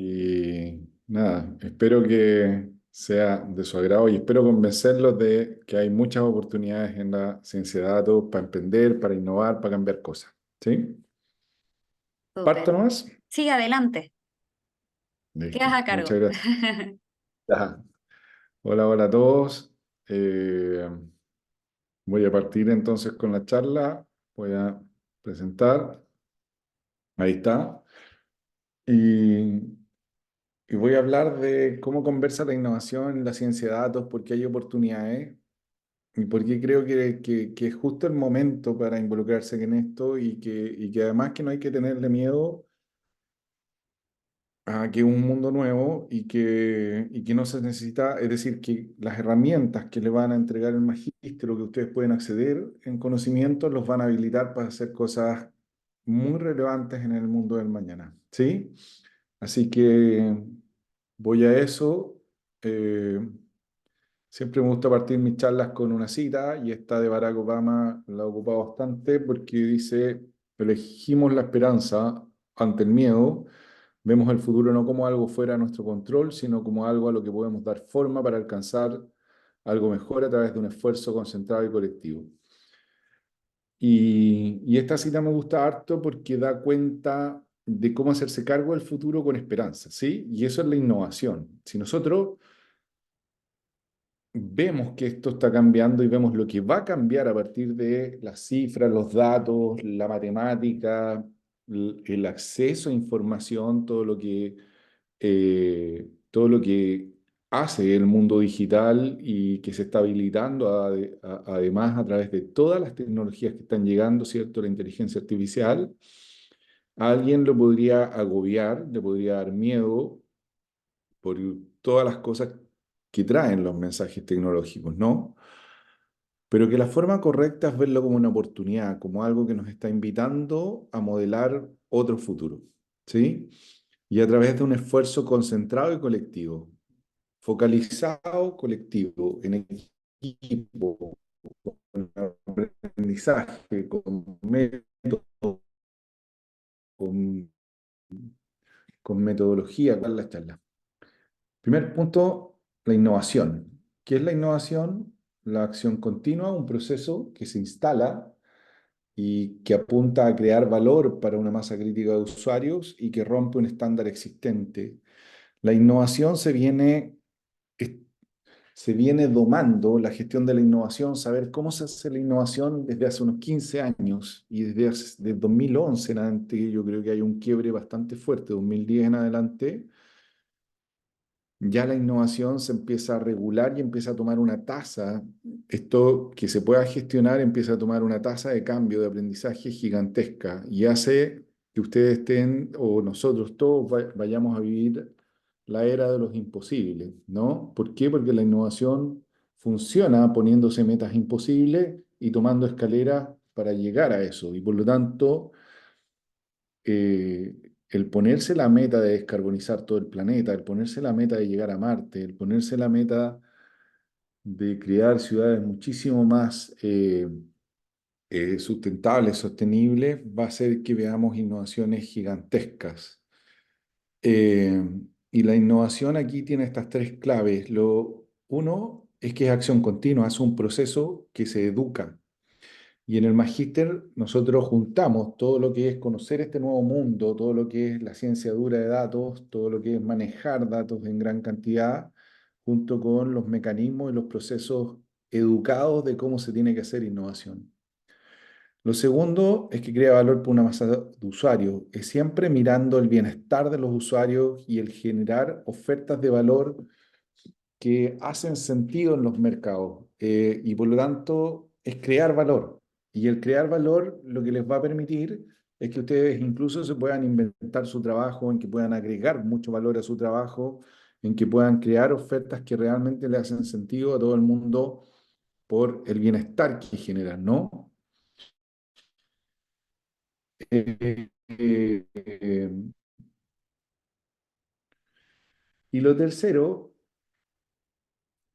Y nada, espero que sea de su agrado y espero convencerlos de que hay muchas oportunidades en la ciencia de datos para emprender, para innovar, para cambiar cosas. ¿Sí? Súper. ¿Parto nomás? Sí, adelante. Listo. Quedas a Muchas cargo. gracias. Ya. Hola, hola a todos. Eh, Voy a partir entonces con la charla. Voy a presentar. Ahí está. Y Y voy a hablar de cómo conversa la innovación en la ciencia de datos, por qué hay oportunidades y por qué creo que es justo el momento para involucrarse en esto y que además que no hay que tenerle miedo a que es un mundo nuevo y que no se necesita, es decir, que las herramientas que le van a entregar el magíster o que ustedes pueden acceder en conocimiento los van a habilitar para hacer cosas muy relevantes en el mundo del mañana. ¿Sí? Así que voy a eso. Eh, Siempre me gusta partir mis charlas con una cita y esta de Barack Obama la he ocupado bastante porque dice, elegimos la esperanza ante el miedo, vemos el futuro no como algo fuera de nuestro control, sino como algo a lo que podemos dar forma para alcanzar algo mejor a través de un esfuerzo concentrado y colectivo. Y esta cita me gusta harto porque da cuenta de cómo hacerse cargo del futuro con esperanza, ¿sí? Y eso es la innovación. Si nosotros vemos que esto está cambiando y vemos lo que va a cambiar a partir de las cifras, los datos, la matemática, el acceso a información, todo lo que hace el mundo digital y que se está habilitando además a través de todas las tecnologías que están llegando, ¿cierto? La inteligencia artificial, a alguien lo podría agobiar, le podría dar miedo por todas las cosas que traen los mensajes tecnológicos, ¿no? Pero que la forma correcta es verlo como una oportunidad, como algo que nos está invitando a modelar otro futuro, ¿sí? Y a través de un esfuerzo concentrado y colectivo, focalizado, colectivo, en equipo, con aprendizaje, con método, con, con metodología, con la charla. Primer punto, la innovación. ¿Qué es la innovación? La acción continua, un proceso que se instala y que apunta a crear valor para una masa crítica de usuarios y que rompe un estándar existente. La innovación es- se viene domando, la gestión de la innovación, saber cómo se hace la innovación desde hace unos 15 años y desde 2011 en adelante, yo creo que hay un quiebre bastante fuerte, 2010 en adelante ya la innovación se empieza a regular y empieza a tomar una tasa, esto que se pueda gestionar empieza a tomar una tasa de cambio de aprendizaje gigantesca y hace que ustedes estén o nosotros todos vayamos a vivir la era de los imposibles, ¿no? ¿Por qué? Porque la innovación funciona poniéndose metas imposibles y tomando escaleras para llegar a eso y por lo tanto el ponerse la meta de descarbonizar todo el planeta, el ponerse la meta de llegar a Marte, el ponerse la meta de crear ciudades muchísimo más sustentables, sostenibles, va a hacer que veamos innovaciones gigantescas. Eh, y la innovación aquí tiene estas tres claves. Uno es que es acción continua, es un proceso que se educa. Y en el magíster nosotros juntamos todo lo que es conocer este nuevo mundo, todo lo que es la ciencia dura de datos, todo lo que es manejar datos en gran cantidad, junto con los mecanismos y los procesos educados de cómo se tiene que hacer innovación. Lo segundo es que crea valor para una masa de usuarios. Es siempre mirando el bienestar de los usuarios y el generar ofertas de valor que hacen sentido en los mercados y por lo tanto es crear valor. Y el crear valor lo que les va a permitir es que ustedes incluso se puedan inventar su trabajo, en que puedan agregar mucho valor a su trabajo, en que puedan crear ofertas que realmente le hacen sentido a todo el mundo por el bienestar que generan, ¿no? Eh, eh, y lo tercero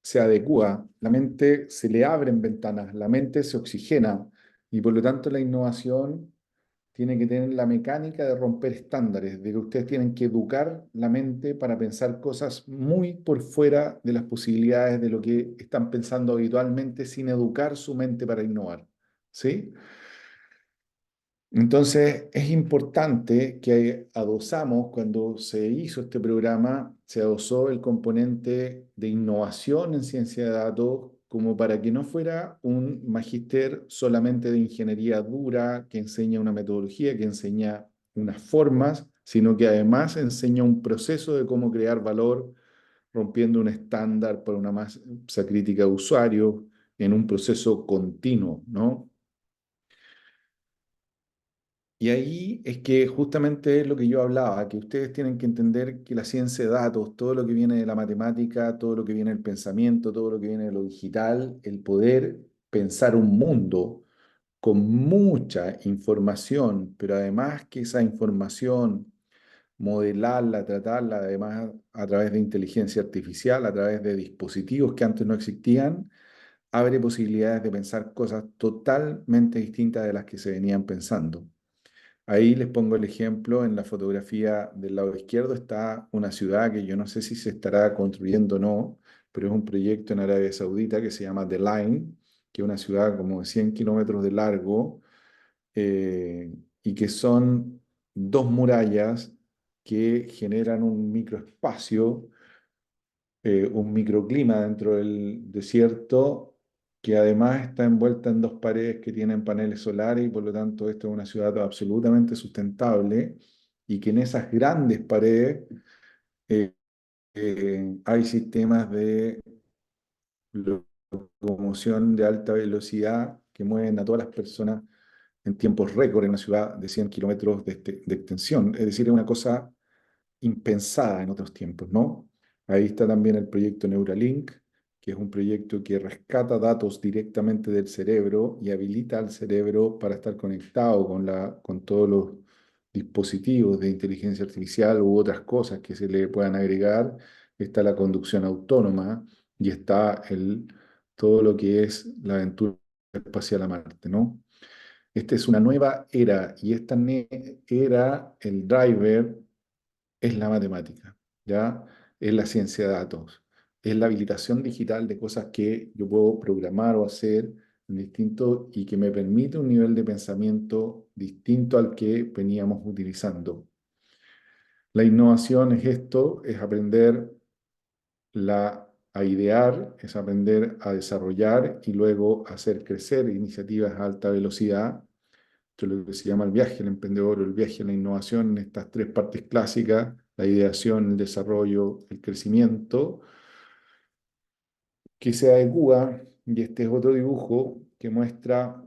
se adecúa, la mente se le abren ventanas, la mente se oxigena y por lo tanto la innovación tiene que tener la mecánica de romper estándares, de que ustedes tienen que educar la mente para pensar cosas muy por fuera de las posibilidades de lo que están pensando habitualmente sin educar su mente para innovar. ¿Sí? Entonces, es importante que adosamos, cuando se hizo este programa, se adosó el componente de innovación en ciencia de datos como para que no fuera un magíster solamente de ingeniería dura que enseña una metodología, que enseña unas formas, sino que además enseña un proceso de cómo crear valor, rompiendo un estándar para una masa crítica de usuarios en un proceso continuo, ¿no? Y ahí es que justamente es lo que yo hablaba, que ustedes tienen que entender que la ciencia de datos, todo lo que viene de la matemática, todo lo que viene del pensamiento, todo lo que viene de lo digital, el poder pensar un mundo con mucha información, pero además que esa información, modelarla, tratarla, además a través de inteligencia artificial, a través de dispositivos que antes no existían, abre posibilidades de pensar cosas totalmente distintas de las que se venían pensando. Ahí les pongo el ejemplo, en la fotografía del lado izquierdo está una ciudad que yo no sé si se estará construyendo o no, pero es un proyecto en Arabia Saudita que se llama The Line, que es una ciudad como de 100 kilómetros de largo, y que son dos murallas que generan un microespacio, un microclima dentro del desierto, que además está envuelta en dos paredes que tienen paneles solares, y por lo tanto esto es una ciudad absolutamente sustentable, y que en esas grandes paredes eh, hay sistemas de locomoción de alta velocidad que mueven a todas las personas en tiempos récord en una ciudad de 100 kilómetros de extensión. Es decir, es una cosa impensada en otros tiempos, ¿no? Ahí está también el proyecto Neuralink, que es un proyecto que rescata datos directamente del cerebro y habilita al cerebro para estar conectado con todos los dispositivos de inteligencia artificial u otras cosas que se le puedan agregar. Está la conducción autónoma y está todo lo que es la aventura espacial a Marte, ¿no? Esta es una nueva era, y esta era, el driver es la matemática, ¿ya? Es la ciencia de datos, es la habilitación digital de cosas que yo puedo programar o hacer en distinto, y que me permite un nivel de pensamiento distinto al que veníamos utilizando. La innovación es esto, es aprender a idear, es aprender a desarrollar y luego hacer crecer iniciativas a alta velocidad. Esto es lo que se llama el viaje del emprendedor, o el viaje de la innovación, en estas tres partes clásicas: la ideación, el desarrollo, el crecimiento, que se adecúa, y este es otro dibujo que muestra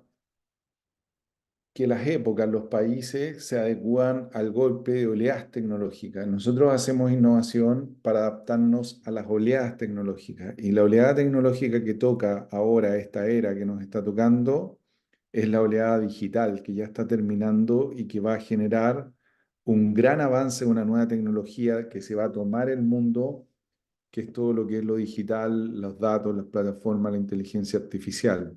que las épocas, los países se adecúan al golpe de oleadas tecnológicas. Nosotros hacemos innovación para adaptarnos a las oleadas tecnológicas, y la oleada tecnológica que toca ahora, esta era que nos está tocando, es la oleada digital, que ya está terminando y que va a generar un gran avance, una nueva tecnología que se va a tomar el mundo, que es todo lo que es lo digital, los datos, las plataformas, la inteligencia artificial.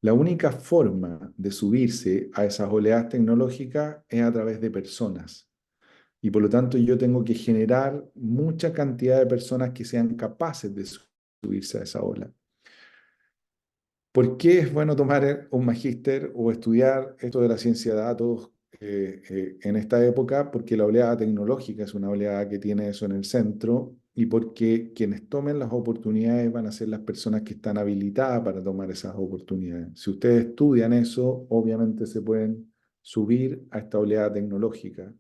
La única forma de subirse a esas oleadas tecnológicas es a través de personas. Y por lo tanto yo tengo que generar mucha cantidad de personas que sean capaces de subirse a esa ola. ¿Por qué es bueno tomar un magíster o estudiar esto de la ciencia de datos en esta época? Porque la oleada tecnológica es una oleada que tiene eso en el centro, y porque quienes tomen las oportunidades van a ser las personas que están habilitadas para tomar esas oportunidades. Si ustedes estudian eso, obviamente se pueden subir a esta oleada tecnológica,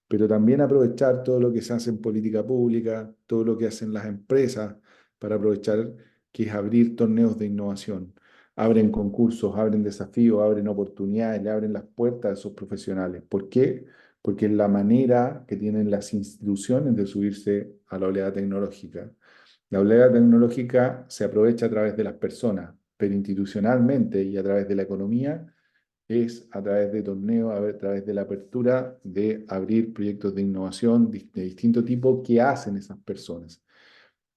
pero también aprovechar todo lo que se hace en política pública, todo lo que hacen las empresas para aprovechar, que es abrir torneos de innovación. Abren concursos, abren desafíos, abren oportunidades, le abren las puertas a esos profesionales. ¿Por qué? Porque es la manera que tienen las instituciones de subirse a la oleada tecnológica. La oleada tecnológica se aprovecha a través de las personas, pero institucionalmente y a través de la economía es a través de torneos, a través de la apertura de abrir proyectos de innovación de distinto tipo que hacen esas personas,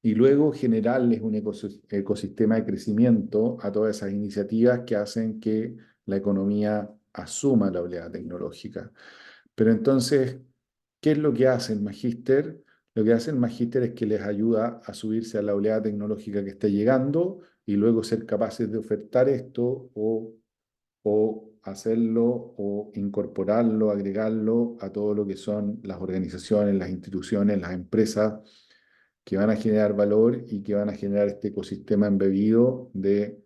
y luego generarles un ecosistema de crecimiento a todas esas iniciativas que hacen que la economía asuma la oleada tecnológica. Pero entonces, ¿qué es lo que hace el magíster? Lo que hace el magíster es que les ayuda a subirse a la oleada tecnológica que está llegando y luego ser capaces de ofertar esto o hacerlo o incorporarlo, agregarlo a todo lo que son las organizaciones, las instituciones, las empresas que van a generar valor y que van a generar este ecosistema embebido de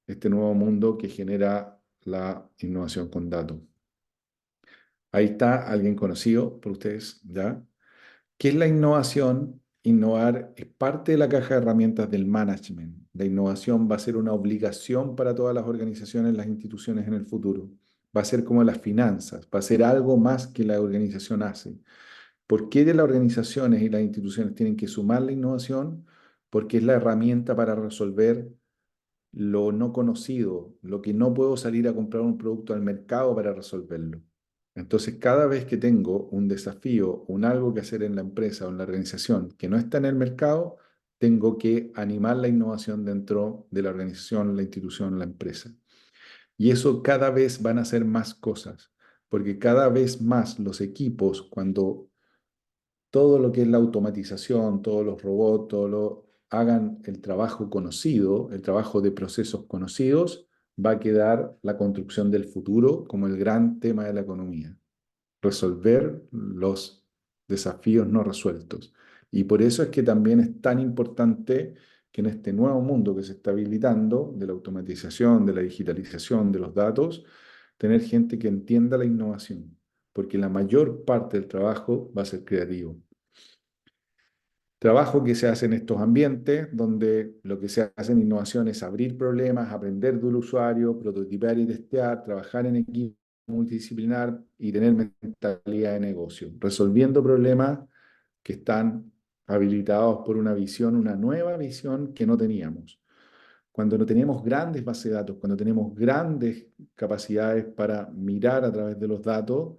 este nuevo mundo que genera la innovación con datos. Ahí está alguien conocido por ustedes, ¿ya? ¿Qué es la innovación? Innovar es parte de la caja de herramientas del management. La innovación va a ser una obligación para todas las organizaciones, las instituciones en el futuro. Va a ser como las finanzas, va a ser algo más que la organización hace. ¿Por qué de las organizaciones y las instituciones tienen que sumar la innovación? Porque es la herramienta para resolver lo no conocido, lo que no puedo salir a comprar un producto al mercado para resolverlo. Entonces, cada vez que tengo un desafío, un algo que hacer en la empresa o en la organización que no está en el mercado, tengo que animar la innovación dentro de la organización, la institución, la empresa. Y eso cada vez van a ser más cosas, porque cada vez más los equipos, cuando todo lo que es la automatización, todos los robots, hagan el trabajo conocido, el trabajo de procesos conocidos, va a quedar la construcción del futuro como el gran tema de la economía, resolver los desafíos no resueltos. Y por eso es que también es tan importante que en este nuevo mundo que se está habilitando, de la automatización, de la digitalización de los datos, tener gente que entienda la innovación, porque la mayor parte del trabajo va a ser creativo. Trabajo que se hace en estos ambientes donde lo que se hace en innovación es abrir problemas, aprender del usuario, prototipar y testear, trabajar en equipo multidisciplinar y tener mentalidad de negocio, resolviendo problemas que están habilitados por una visión, una nueva visión que no teníamos. Cuando no tenemos grandes bases de datos, cuando tenemos grandes capacidades para mirar a través de los datos,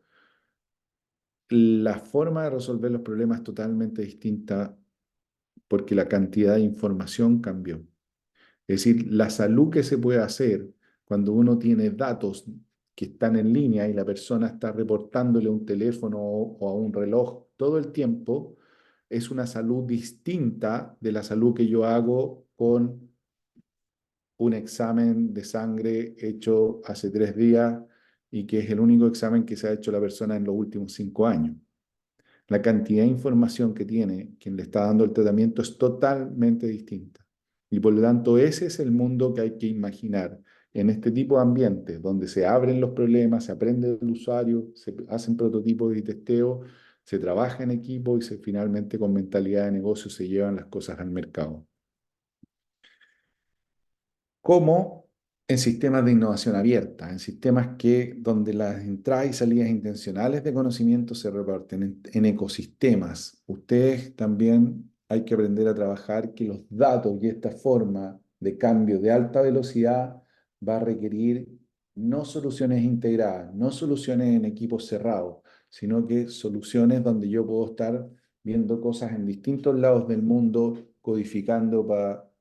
la forma de resolver los problemas es totalmente distinta porque la cantidad de información cambió. Es decir, la salud que se puede hacer cuando uno tiene datos que están en línea y la persona está reportándole a un teléfono o a un reloj todo el tiempo, es una salud distinta de la salud que yo hago con un examen de sangre hecho hace 3 días y que es el único examen que se ha hecho la persona en los últimos 5 años. La cantidad de información que tiene quien le está dando el tratamiento es totalmente distinta. Y por lo tanto, ese es el mundo que hay que imaginar en este tipo de ambientes, donde se abren los problemas, se aprende del usuario, se hacen prototipos y testeo, se trabaja en equipo y finalmente con mentalidad de negocio se llevan las cosas al mercado. Como en sistemas de innovación abierta, en sistemas donde las entradas y salidas intencionales de conocimiento se reparten en ecosistemas. Ustedes también hay que aprender a trabajar que los datos y esta forma de cambio de alta velocidad va a requerir no soluciones integradas, no soluciones en equipos cerrados, sino que soluciones donde yo puedo estar viendo cosas en distintos lados del mundo, codificando para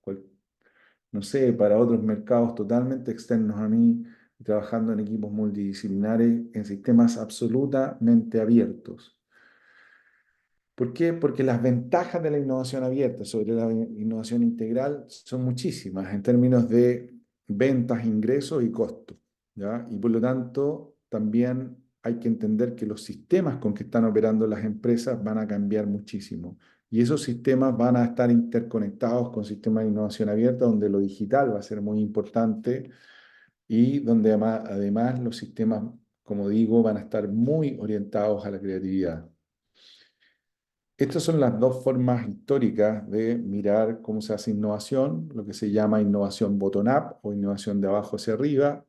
no sé, para otros mercados totalmente externos a mí, trabajando en equipos multidisciplinares, en sistemas absolutamente abiertos. ¿Por qué? Porque las ventajas de la innovación abierta sobre la innovación integral son muchísimas en términos de ventas, ingresos y costos, ¿ya? Y por lo tanto, también hay que entender que los sistemas con que están operando las empresas van a cambiar muchísimo. Y esos sistemas van a estar interconectados con sistemas de innovación abierta, donde lo digital va a ser muy importante y donde además los sistemas, como digo, van a estar muy orientados a la creatividad. Estas son las dos formas históricas de mirar cómo se hace innovación, lo que se llama innovación bottom-up o innovación de abajo hacia arriba,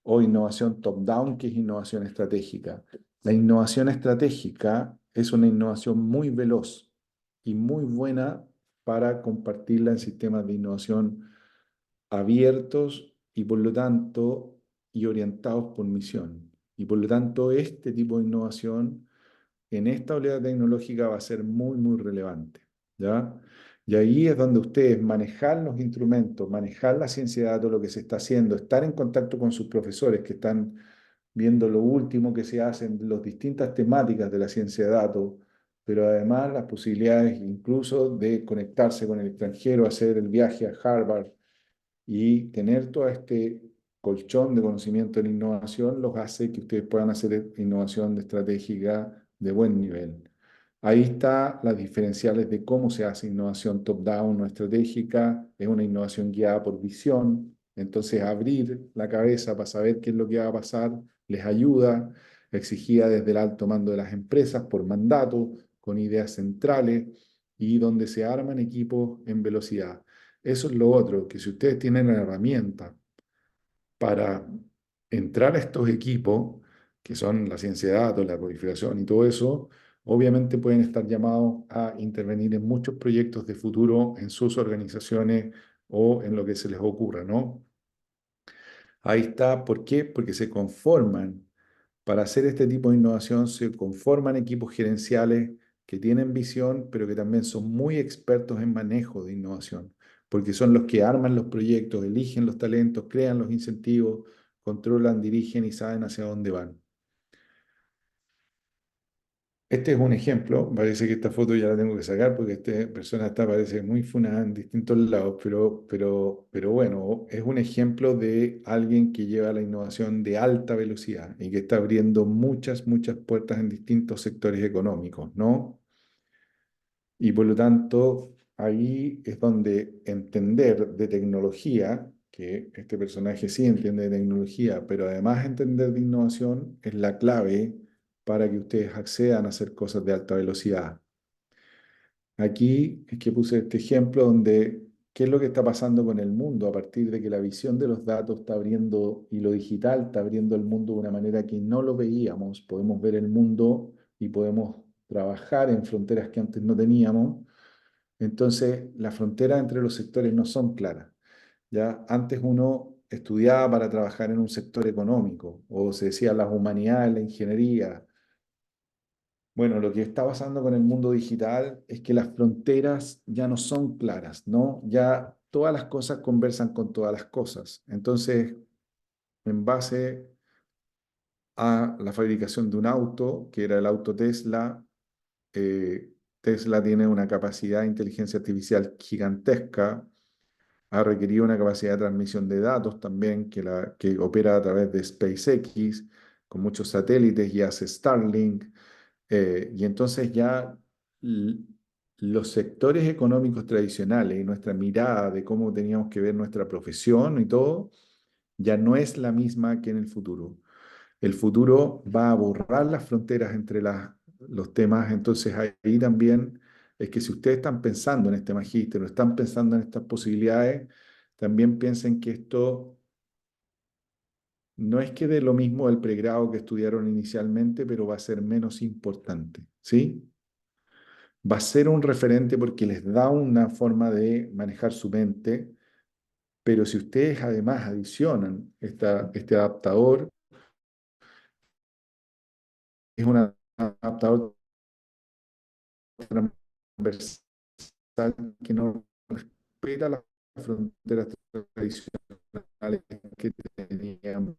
o innovación top-down, que es innovación estratégica. La innovación estratégica es una innovación muy veloz y muy buena para compartirla en sistemas de innovación abiertos y por lo tanto y orientados por misión. Y por lo tanto, este tipo de innovación en esta oleada tecnológica va a ser muy, muy relevante, ¿ya? Y ahí es donde ustedes manejar los instrumentos, manejar la ciencia de datos, lo que se está haciendo, estar en contacto con sus profesores que están viendo lo último que se hace en las distintas temáticas de la ciencia de datos, pero además las posibilidades incluso de conectarse con el extranjero, hacer el viaje a Harvard y tener todo este colchón de conocimiento en innovación los hace que ustedes puedan hacer innovación estratégica de buen nivel. Ahí está las diferenciales de cómo se hace innovación top-down o estratégica. Es una innovación guiada por visión. Entonces, abrir la cabeza para saber qué es lo que va a pasar les ayuda, exigida desde el alto mando de las empresas por mandato, con ideas centrales y donde se arman equipos en velocidad. Eso es lo otro, que si ustedes tienen herramientas para entrar a estos equipos, que son la ciencia de datos, la codificación y todo eso, obviamente pueden estar llamados a intervenir en muchos proyectos de futuro en sus organizaciones o en lo que se les ocurra, ¿no? Ahí está, ¿por qué? Porque se conforman, para hacer este tipo de innovación, se conforman equipos gerenciales que tienen visión, pero que también son muy expertos en manejo de innovación, porque son los que arman los proyectos, eligen los talentos, crean los incentivos, controlan, dirigen y saben hacia dónde van. Este es un ejemplo, parece que esta foto ya la tengo que sacar porque esta persona está, parece muy funada en distintos lados, pero bueno, es un ejemplo de alguien que lleva la innovación de alta velocidad y que está abriendo muchas puertas en distintos sectores económicos, ¿no? Y por lo tanto, ahí es donde entender de tecnología, que este personaje sí entiende de tecnología, pero además entender de innovación es la clave para que ustedes accedan a hacer cosas de alta velocidad. Aquí es que puse este ejemplo donde qué es lo que está pasando con el mundo a partir de que la visión de los datos está abriendo y lo digital está abriendo el mundo de una manera que no lo veíamos. Podemos ver el mundo y podemos trabajar en fronteras que antes no teníamos. Entonces, las fronteras entre los sectores no son claras. Ya antes uno estudiaba para trabajar en un sector económico o se decía las humanidades, la ingeniería. Bueno, lo que está pasando con el mundo digital es que las fronteras ya no son claras, ¿no? Ya todas las cosas conversan con todas las cosas. Entonces, en base a la fabricación de un auto, que era el auto Tesla, Tesla tiene una capacidad de inteligencia artificial gigantesca, ha requerido una capacidad de transmisión de datos también que opera a través de SpaceX, con muchos satélites y hace Starlink. Y entonces ya l- los sectores económicos tradicionales y nuestra mirada de cómo teníamos que ver nuestra profesión y todo, ya no es la misma que en el futuro. El futuro va a borrar las fronteras entre los temas, entonces ahí también es que si ustedes están pensando en este magíster o están pensando en estas posibilidades, también piensen que esto no es que dé lo mismo del pregrado que estudiaron inicialmente, pero va a ser menos importante, ¿sí? Va a ser un referente porque les da una forma de manejar su mente, pero si ustedes además adicionan este adaptador, es un adaptador transversal que no respeta las fronteras tradicionales que teníamos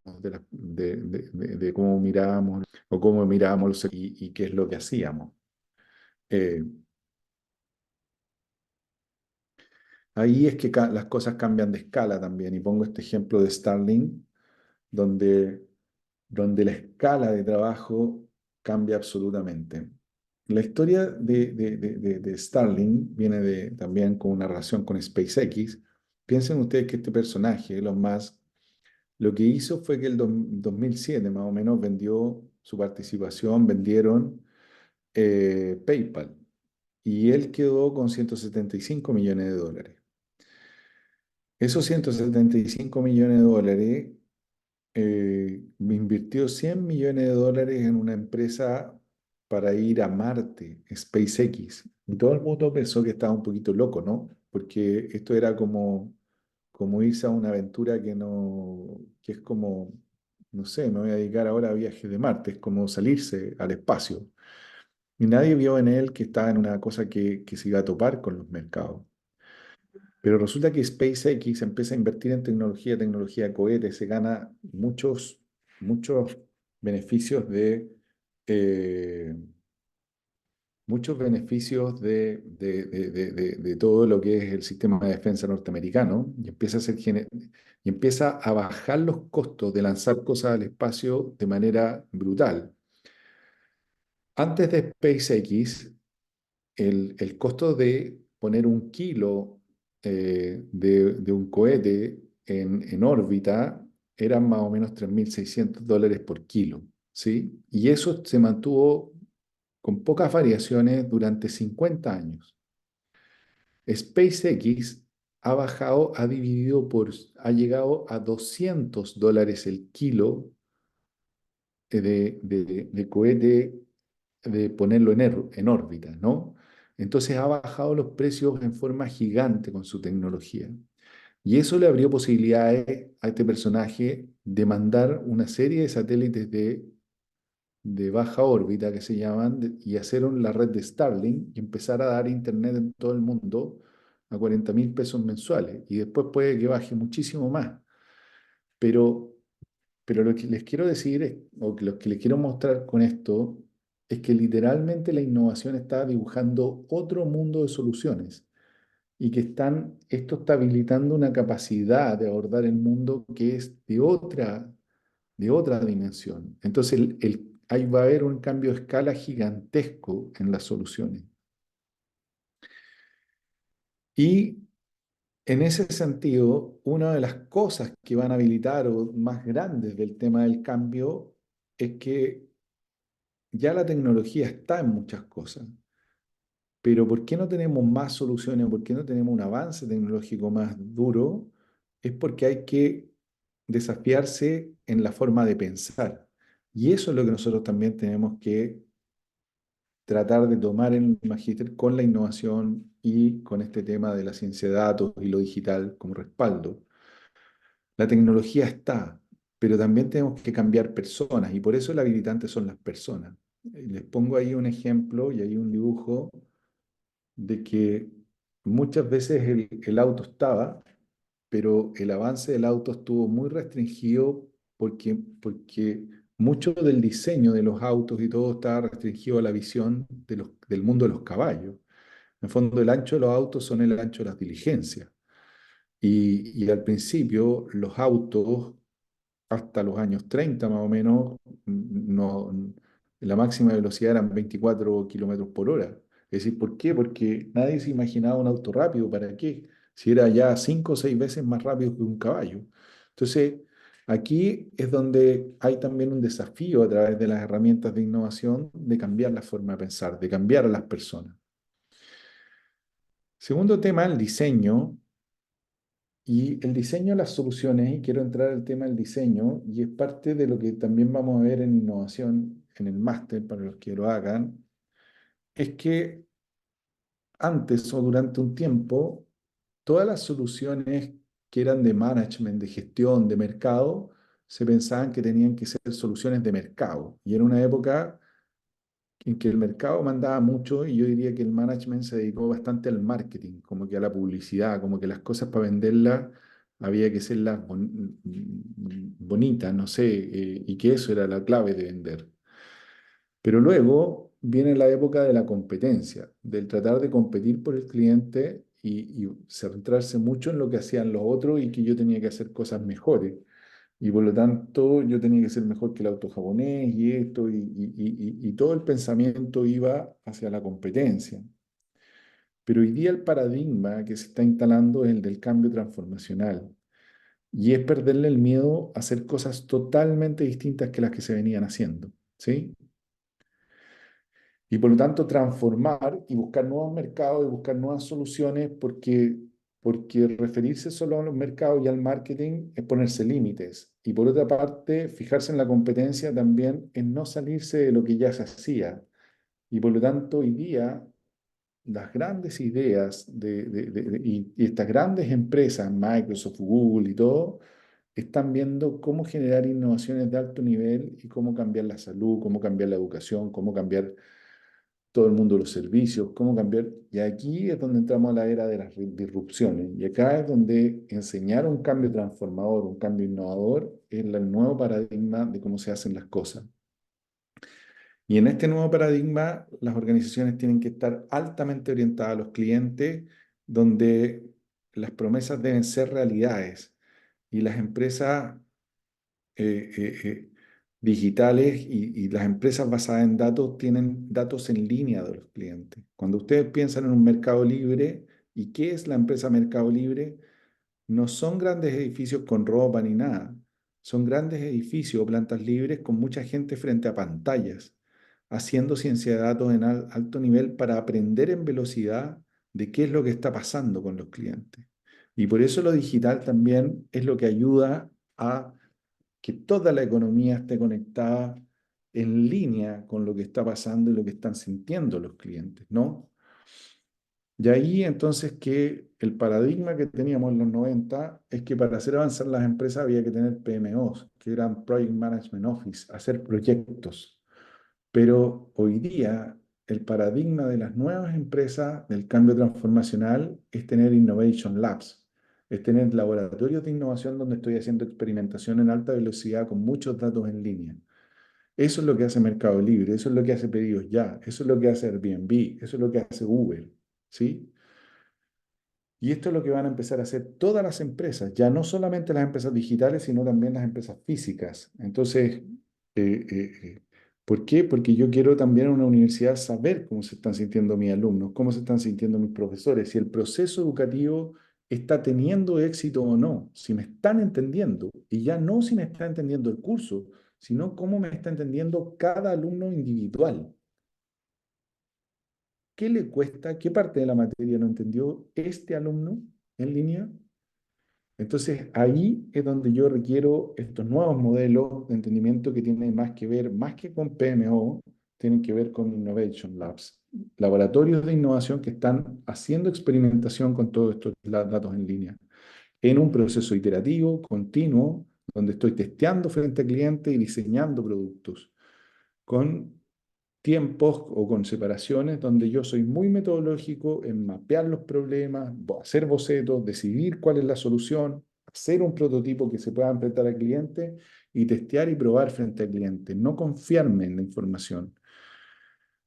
de cómo mirábamos o cómo mirábamos y qué es lo que hacíamos. Eh, Ahí es que las cosas cambian de escala también, y pongo este ejemplo de Starlink, donde, donde la escala de trabajo cambia absolutamente. La historia de Starlink viene también con una relación con SpaceX. Piensen ustedes que este personaje, Elon Musk, lo que hizo fue que el 2007 más o menos vendió su participación, vendieron PayPal, y él quedó con 175 millones de dólares. Esos 175 millones de dólares invirtió 100 millones de dólares en una empresa para ir a Marte, SpaceX. Y todo el mundo pensó que estaba un poquito loco, ¿no? Porque esto era como irse a una aventura que es como, no sé, me voy a dedicar ahora a viajes de Marte, es como salirse al espacio. Y nadie vio en él que estaba en una cosa que se iba a topar con los mercados. Pero resulta que SpaceX empieza a invertir en tecnología de cohetes, se gana muchos beneficios eh, muchos beneficios de todo lo que es el sistema de defensa norteamericano y y empieza a bajar los costos de lanzar cosas al espacio de manera brutal. Antes de SpaceX, el costo de poner un kilo de un cohete en órbita eran más o menos $3.600 por kilo, ¿sí? Y eso se mantuvo con pocas variaciones durante 50 años. SpaceX ha llegado a $200 el kilo de cohete, de ponerlo en órbita, ¿no? Entonces ha bajado los precios en forma gigante con su tecnología. Y eso le abrió posibilidades a este personaje de mandar una serie de satélites de baja órbita que se llaman, y hacer la red de Starlink y empezar a dar internet en todo el mundo a 40.000 pesos mensuales. Y después puede que baje muchísimo más. Pero, pero lo que les quiero decir, o que lo que les quiero mostrar con esto, es que literalmente la innovación está dibujando otro mundo de soluciones y que esto está habilitando una capacidad de abordar el mundo que es de otra dimensión. Entonces, ahí va a haber un cambio de escala gigantesco en las soluciones. Y en ese sentido, una de las cosas que van a habilitar o más grandes del tema del cambio es que ya la tecnología está en muchas cosas, pero ¿por qué no tenemos más soluciones? ¿Por qué no tenemos un avance tecnológico más duro? Es porque hay que desafiarse en la forma de pensar. Y eso es lo que nosotros también tenemos que tratar de tomar en el magíster con la innovación y con este tema de la ciencia de datos y lo digital como respaldo. La tecnología está, pero también tenemos que cambiar personas y por eso el habilitante son las personas. Les pongo ahí un ejemplo y ahí un dibujo de que muchas veces el auto estaba, pero el avance del auto estuvo muy restringido porque mucho del diseño de los autos y todo estaba restringido a la visión del mundo de los caballos. En el fondo, el ancho de los autos son el ancho de las diligencias. Y al principio, los autos hasta los años 30 más o menos, no, la máxima velocidad eran 24 kilómetros por hora. Es decir, ¿por qué? Porque nadie se imaginaba un auto rápido, ¿para qué? Si era ya 5 o 6 veces más rápido que un caballo. Entonces, aquí es donde hay también un desafío a través de las herramientas de innovación de cambiar la forma de pensar, de cambiar a las personas. Segundo tema, el diseño. Y el diseño de las soluciones, y quiero entrar al tema del diseño, y es parte de lo que también vamos a ver en innovación en el máster para los que lo hagan, es que antes o durante un tiempo, todas las soluciones que eran de management, de gestión, de mercado, se pensaban que tenían que ser soluciones de mercado. Y era una época en que el mercado mandaba mucho y yo diría que el management se dedicó bastante al marketing, como que a la publicidad, como que las cosas para venderlas había que hacerlas bonitas, no sé, y que eso era la clave de vender. Pero luego viene la época de la competencia, del tratar de competir por el cliente y centrarse mucho en lo que hacían los otros y que yo tenía que hacer cosas mejores. Y por lo tanto, yo tenía que ser mejor que el auto japonés y esto, y todo el pensamiento iba hacia la competencia. Pero hoy día el paradigma que se está instalando es el del cambio transformacional. Y es perderle el miedo a hacer cosas totalmente distintas que las que se venían haciendo. ¿Sí? Y por lo tanto, transformar y buscar nuevos mercados y buscar nuevas soluciones, porque referirse solo a los mercados y al marketing es ponerse límites. Y por otra parte, fijarse en la competencia también es no salirse de lo que ya se hacía. Y por lo tanto, hoy día, las grandes ideas y estas grandes empresas, Microsoft, Google y todo, están viendo cómo generar innovaciones de alto nivel y cómo cambiar la salud, cómo cambiar la educación, cómo cambiar todo el mundo de los servicios, cómo cambiar. Y aquí es donde entramos a la era de las disrupciones. Y acá es donde enseñar un cambio transformador, un cambio innovador, es el nuevo paradigma de cómo se hacen las cosas. Y en este nuevo paradigma, las organizaciones tienen que estar altamente orientadas a los clientes, donde las promesas deben ser realidades. Y las empresas eh, eh, eh, digitales y las empresas basadas en datos tienen datos en línea de los clientes. Cuando ustedes piensan en un mercado libre, ¿y qué es la empresa Mercado Libre? No son grandes edificios con ropa ni nada. Son grandes edificios o plantas libres con mucha gente frente a pantallas, haciendo ciencia de datos en alto nivel para aprender en velocidad de qué es lo que está pasando con los clientes. Y por eso lo digital también es lo que ayuda a que toda la economía esté conectada en línea con lo que está pasando y lo que están sintiendo los clientes, ¿no? Y ahí entonces que el paradigma que teníamos en los 90 es que para hacer avanzar las empresas había que tener PMOs, que eran Project Management Office, hacer proyectos. Pero hoy día el paradigma de las nuevas empresas del cambio transformacional es tener Innovation Labs, es tener laboratorios de innovación donde estoy haciendo experimentación en alta velocidad con muchos datos en línea. Eso es lo que hace Mercado Libre, eso es lo que hace Pedidos Ya, eso es lo que hace Airbnb, eso es lo que hace Uber, ¿sí? Y esto es lo que van a empezar a hacer todas las empresas, ya no solamente las empresas digitales, sino también las empresas físicas. Entonces, eh, eh, eh, ¿por qué? Porque yo quiero también en una universidad saber cómo se están sintiendo mis alumnos, cómo se están sintiendo mis profesores, si el proceso educativo está teniendo éxito o no, si me están entendiendo, y ya no si me está entendiendo el curso, sino cómo me está entendiendo cada alumno individual. ¿Qué le cuesta? ¿Qué parte de la materia no entendió este alumno en línea? Entonces, ahí es donde yo requiero estos nuevos modelos de entendimiento que tienen más que ver, más que con PMO, tienen que ver con Innovation Labs, laboratorios de innovación que están haciendo experimentación con todos estos datos en línea, en un proceso iterativo, continuo, donde estoy testeando frente al cliente y diseñando productos, con tiempos o con separaciones donde yo soy muy metodológico en mapear los problemas, hacer bocetos, decidir cuál es la solución, hacer un prototipo que se pueda enfrentar al cliente y testear y probar frente al cliente, no confiarme en la información.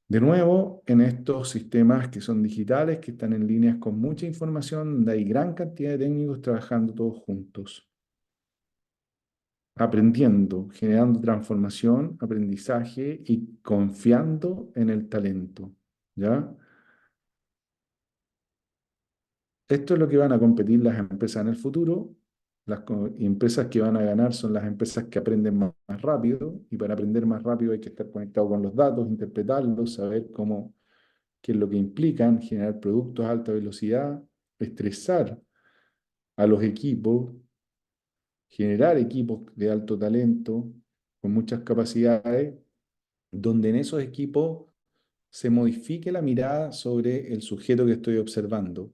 De nuevo, en estos sistemas que son digitales, que están en líneas con mucha información, donde hay gran cantidad de técnicos trabajando todos juntos, aprendiendo, generando transformación, aprendizaje y confiando en el talento, ¿ya? Esto es lo que van a competir las empresas en el futuro. Las empresas que van a ganar son las empresas que aprenden más rápido, y para aprender más rápido hay que estar conectado con los datos, interpretarlos, saber cómo, qué es lo que implican, generar productos a alta velocidad, estresar a los equipos, generar equipos de alto talento, con muchas capacidades, donde en esos equipos se modifique la mirada sobre el sujeto que estoy observando.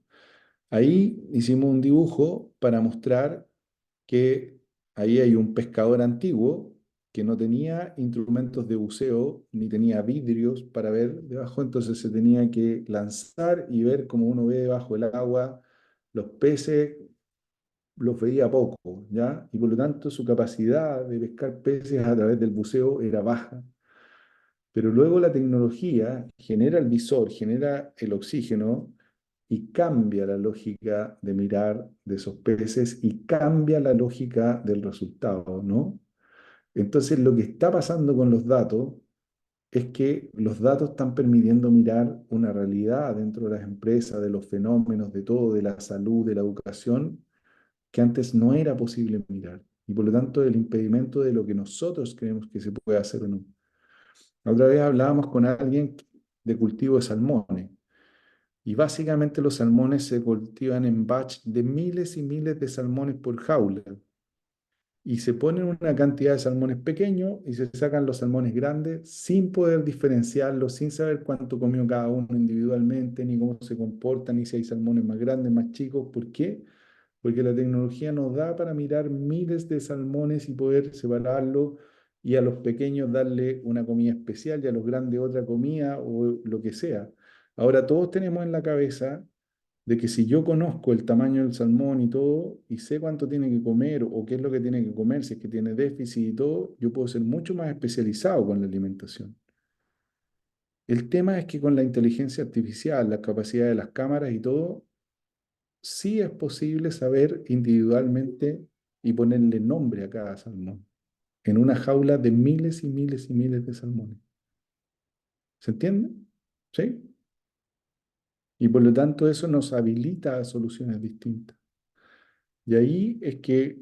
Ahí hicimos un dibujo para mostrar que ahí hay un pescador antiguo que no tenía instrumentos de buceo ni tenía vidrios para ver debajo, entonces se tenía que lanzar y ver como uno ve debajo del agua los peces, los veía poco, ¿ya? Y por lo tanto su capacidad de pescar peces a través del buceo era baja. Pero luego la tecnología genera el visor, genera el oxígeno y cambia la lógica de mirar de esos peces y cambia la lógica del resultado, ¿no? Entonces lo que está pasando con los datos es que los datos están permitiendo mirar una realidad dentro de las empresas, de los fenómenos, de todo, de la salud, de la educación, que antes no era posible mirar. Y por lo tanto el impedimento de lo que nosotros creemos que se puede hacer o no. La otra vez hablábamos con alguien de cultivo de salmones, y básicamente los salmones se cultivan en batch de miles y miles de salmones por jaula. Y se ponen una cantidad de salmones pequeños y se sacan los salmones grandes sin poder diferenciarlos, sin saber cuánto comió cada uno individualmente, ni cómo se comportan, ni si hay salmones más grandes, más chicos. ¿Por qué? Porque la tecnología nos da para mirar miles de salmones y poder separarlos y a los pequeños darle una comida especial y a los grandes otra comida o lo que sea. Ahora todos tenemos en la cabeza de que si yo conozco el tamaño del salmón y todo, y sé cuánto tiene que comer o qué es lo que tiene que comer, si es que tiene déficit y todo, yo puedo ser mucho más especializado con la alimentación. El tema es que con la inteligencia artificial, la capacidad de las cámaras y todo, sí es posible saber individualmente y ponerle nombre a cada salmón en una jaula de miles y miles y miles de salmones. ¿Se entiende? ¿Sí? Y por lo tanto eso nos habilita a soluciones distintas. Y ahí es que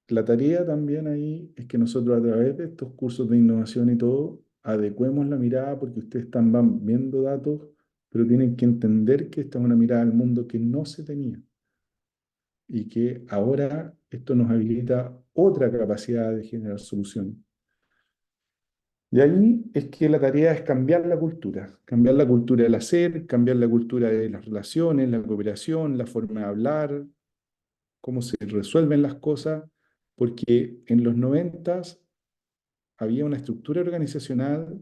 la tarea también ahí es que nosotros a través de estos cursos de innovación y todo, adecuemos la mirada porque ustedes están van viendo datos, pero tienen que entender que esta es una mirada al mundo que no se tenía y que ahora esto nos habilita otra capacidad de generar soluciones. Y ahí es que la tarea es cambiar la cultura del hacer, cambiar la cultura de las relaciones, la cooperación, la forma de hablar, cómo se resuelven las cosas, porque en los noventas había una estructura organizacional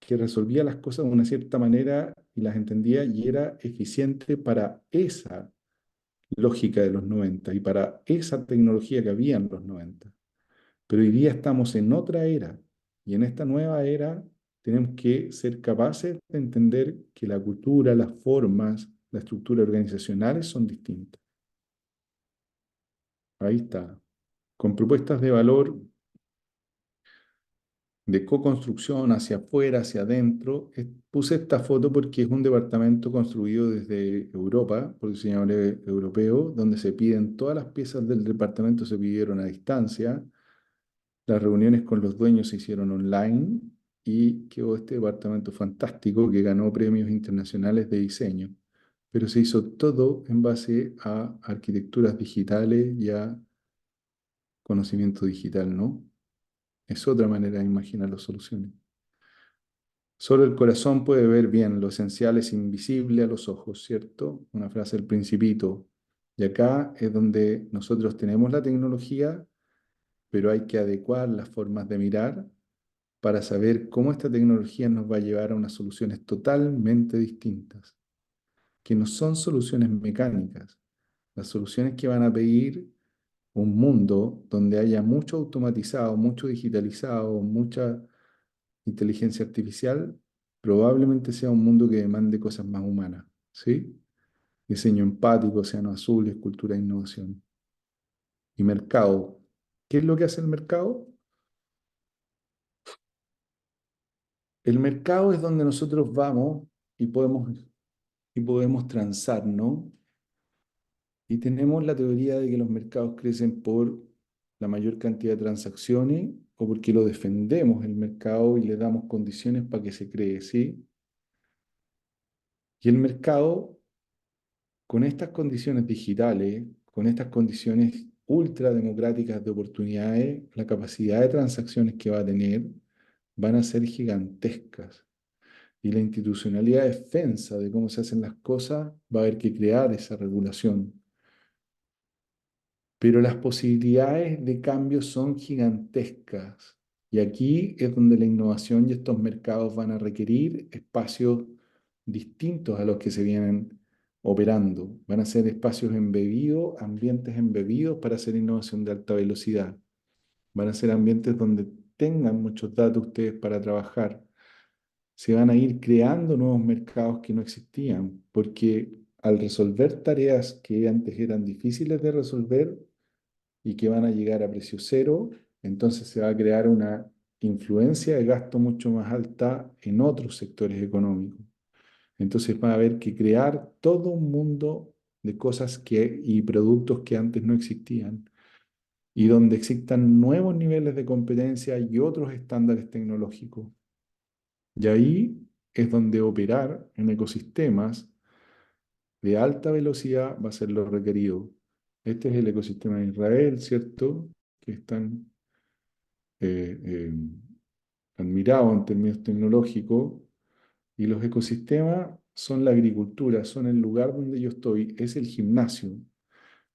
que resolvía las cosas de una cierta manera y las entendía y era eficiente para esa lógica de los 90 y para esa tecnología que había en los 90. Pero hoy día estamos en otra era y en esta nueva era tenemos que ser capaces de entender que la cultura, las formas, la estructura organizacionales son distintas. Ahí está. Con propuestas de valor de co-construcción hacia afuera, hacia adentro. Puse esta foto porque es un departamento construido desde Europa, por diseñadores europeos, donde se piden todas las piezas del departamento, se pidieron a distancia. Las reuniones con los dueños se hicieron online y quedó este departamento fantástico que ganó premios internacionales de diseño. Pero se hizo todo en base a arquitecturas digitales y a conocimiento digital, ¿no? Es otra manera de imaginar las soluciones. Solo el corazón puede ver bien, lo esencial es invisible a los ojos, ¿cierto? Una frase del Principito. Y acá es donde nosotros tenemos la tecnología, pero hay que adecuar las formas de mirar para saber cómo esta tecnología nos va a llevar a unas soluciones totalmente distintas, que no son soluciones mecánicas, las soluciones que van a pedir un mundo donde haya mucho automatizado, mucho digitalizado, mucha inteligencia artificial, probablemente sea un mundo que demande cosas más humanas, ¿sí? Diseño empático, océano azul, escultura e innovación. Y mercado. ¿Qué es lo que hace el mercado? El mercado es donde nosotros vamos y podemos transar, ¿no? Y tenemos la teoría de que los mercados crecen por la mayor cantidad de transacciones o porque lo defendemos el mercado y le damos condiciones para que se cree, ¿sí? Y el mercado, con estas condiciones digitales, con estas condiciones ultra democráticas de oportunidades, la capacidad de transacciones que va a tener van a ser gigantescas. Y la institucionalidad de defensa de cómo se hacen las cosas va a haber que crear esa regulación. Pero las posibilidades de cambio son gigantescas. Y aquí es donde la innovación y estos mercados van a requerir espacios distintos a los que se vienen operando. Van a ser espacios embebidos, ambientes embebidos para hacer innovación de alta velocidad. Van a ser ambientes donde tengan muchos datos ustedes para trabajar. Se van a ir creando nuevos mercados que no existían, porque al resolver tareas que antes eran difíciles de resolver, y que van a llegar a precio cero, entonces se va a crear una influencia de gasto mucho más alta en otros sectores económicos. Entonces va a haber que crear todo un mundo de cosas y productos que antes no existían y donde existan nuevos niveles de competencia y otros estándares tecnológicos. Y ahí es donde operar en ecosistemas de alta velocidad va a ser lo requerido. Este es el ecosistema de Israel, ¿cierto? Que están eh, eh, admirado en términos tecnológicos, y los ecosistemas son la agricultura, son el lugar donde yo estoy, es el gimnasio.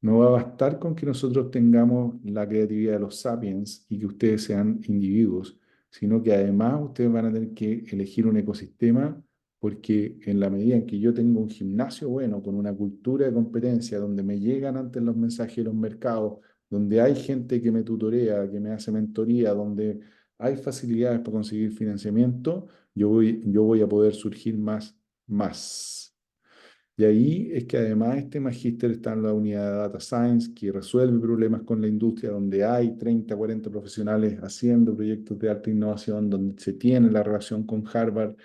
No va a bastar con que nosotros tengamos la creatividad de los sapiens y que ustedes sean individuos, sino que además ustedes van a tener que elegir un ecosistema porque en la medida en que yo tengo un gimnasio bueno, con una cultura de competencia, donde me llegan antes los mensajes de los mercados, donde hay gente que me tutorea, que me hace mentoría, donde hay facilidades para conseguir financiamiento, yo voy a poder surgir más. Y ahí es que además este magíster está en la unidad de Data Science, que resuelve problemas con la industria, donde hay 30, 40 profesionales haciendo proyectos de alta innovación, donde se tiene la relación con Harvard,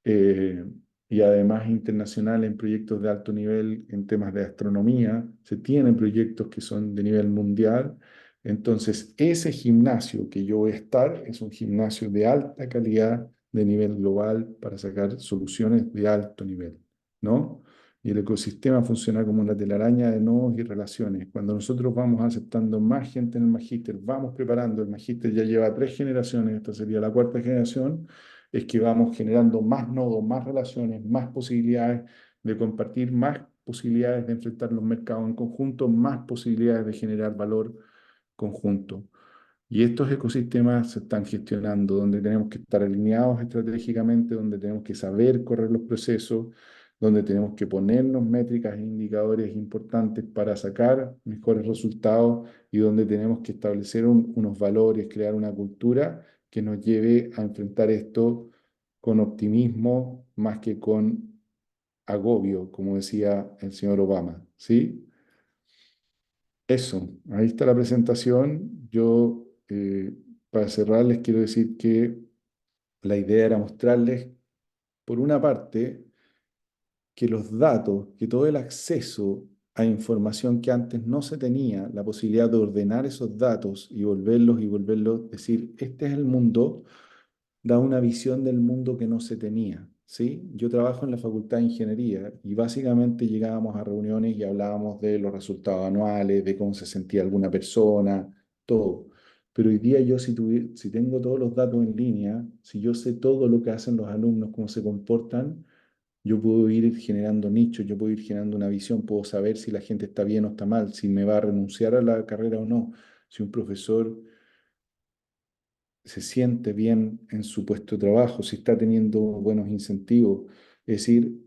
eh, y además internacional en proyectos de alto nivel en temas de astronomía, se tienen proyectos que son de nivel mundial. Entonces, ese gimnasio que yo voy a estar es un gimnasio de alta calidad, de nivel global, para sacar soluciones de alto nivel, ¿no? Y el ecosistema funciona como una telaraña de nodos y relaciones. Cuando nosotros vamos aceptando más gente en el magíster, vamos preparando, el magíster ya lleva 3 generaciones, esta sería la cuarta generación, es que vamos generando más nodos, más relaciones, más posibilidades de compartir, más posibilidades de enfrentar los mercados en conjunto, más posibilidades de generar valor conjunto. Y estos ecosistemas se están gestionando donde tenemos que estar alineados estratégicamente, donde tenemos que saber correr los procesos, donde tenemos que ponernos métricas e indicadores importantes para sacar mejores resultados y donde tenemos que establecer unos valores, crear una cultura que nos lleve a enfrentar esto con optimismo más que con agobio, como decía el señor Obama, ¿sí? Eso, ahí está la presentación. Yo, para cerrar, les quiero decir que la idea era mostrarles, por una parte, que los datos, que todo el acceso a información que antes no se tenía, la posibilidad de ordenar esos datos y volverlos, decir, este es el mundo, da una visión del mundo que no se tenía, ¿sí? Yo trabajo en la Facultad de Ingeniería y básicamente llegábamos a reuniones y hablábamos de los resultados anuales, de cómo se sentía alguna persona, todo. Pero hoy día yo si tengo todos los datos en línea, si yo sé todo lo que hacen los alumnos, cómo se comportan, yo puedo ir generando nichos, yo puedo ir generando una visión, puedo saber si la gente está bien o está mal, si me va a renunciar a la carrera o no, si un profesor se siente bien en su puesto de trabajo, si está teniendo buenos incentivos. Es decir,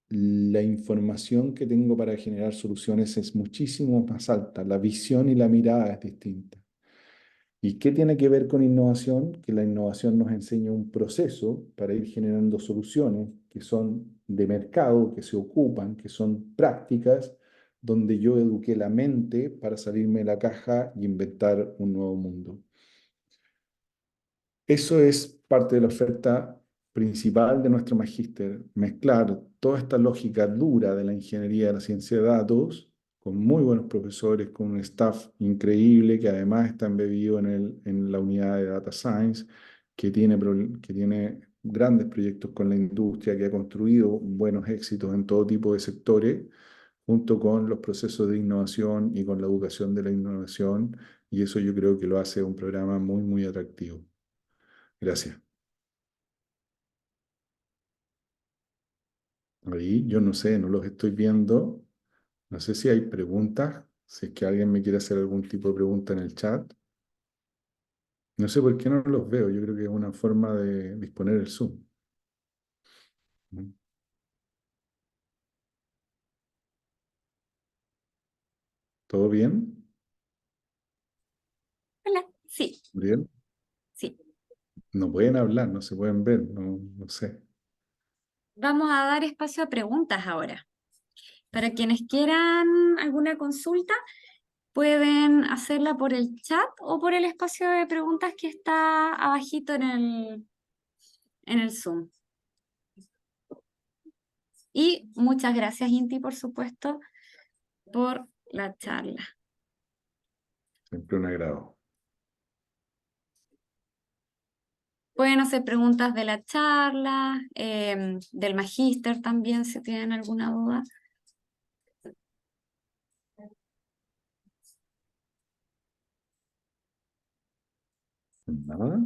la información que tengo para generar soluciones es muchísimo más alta, la visión y la mirada es distinta. ¿Y qué tiene que ver con innovación? Que la innovación nos enseña un proceso para ir generando soluciones que son de mercado, que se ocupan, que son prácticas, donde yo eduqué la mente para salirme de la caja y inventar un nuevo mundo. Eso es parte de la oferta principal de nuestro magíster, mezclar toda esta lógica dura de la ingeniería de la ciencia de datos con muy buenos profesores, con un staff increíble que además está embebido en la unidad de Data Science, que tiene grandes proyectos con la industria, que ha construido buenos éxitos en todo tipo de sectores, junto con los procesos de innovación y con la educación de la innovación, y eso yo creo que lo hace un programa muy, muy atractivo. Gracias. Ahí yo no sé, no los estoy viendo. No sé si hay preguntas, si es que alguien me quiere hacer algún tipo de pregunta en el chat. No sé por qué no los veo. Yo creo que es una forma de disponer el Zoom. ¿No? ¿Todo bien? Hola, sí, ¿Bien? sí. No pueden hablar, no se pueden ver, no sé. Vamos a dar espacio a preguntas ahora. Para quienes quieran alguna consulta, pueden hacerla por el chat o por el espacio de preguntas que está abajito en el Zoom. Y muchas gracias, Inti, por supuesto, por la charla. Siempre un agrado. Pueden hacer preguntas de la charla, del magíster también, si tienen alguna duda. Nada.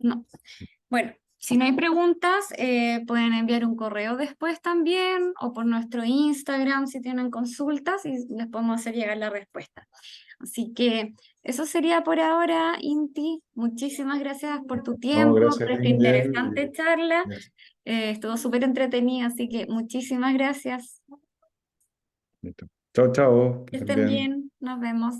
No. Bueno, si no hay preguntas, pueden enviar un correo después también o por nuestro Instagram si tienen consultas y les podemos hacer llegar la respuesta. Así que eso sería por ahora, Inti. Muchísimas gracias por tu No, tiempo, gracias por a ti, esta Miguel. interesante charla. Yes. Estuvo súper entretenida, así que muchísimas gracias. Listo. Chao, chao, que Que estén estén bien. bien, nos vemos.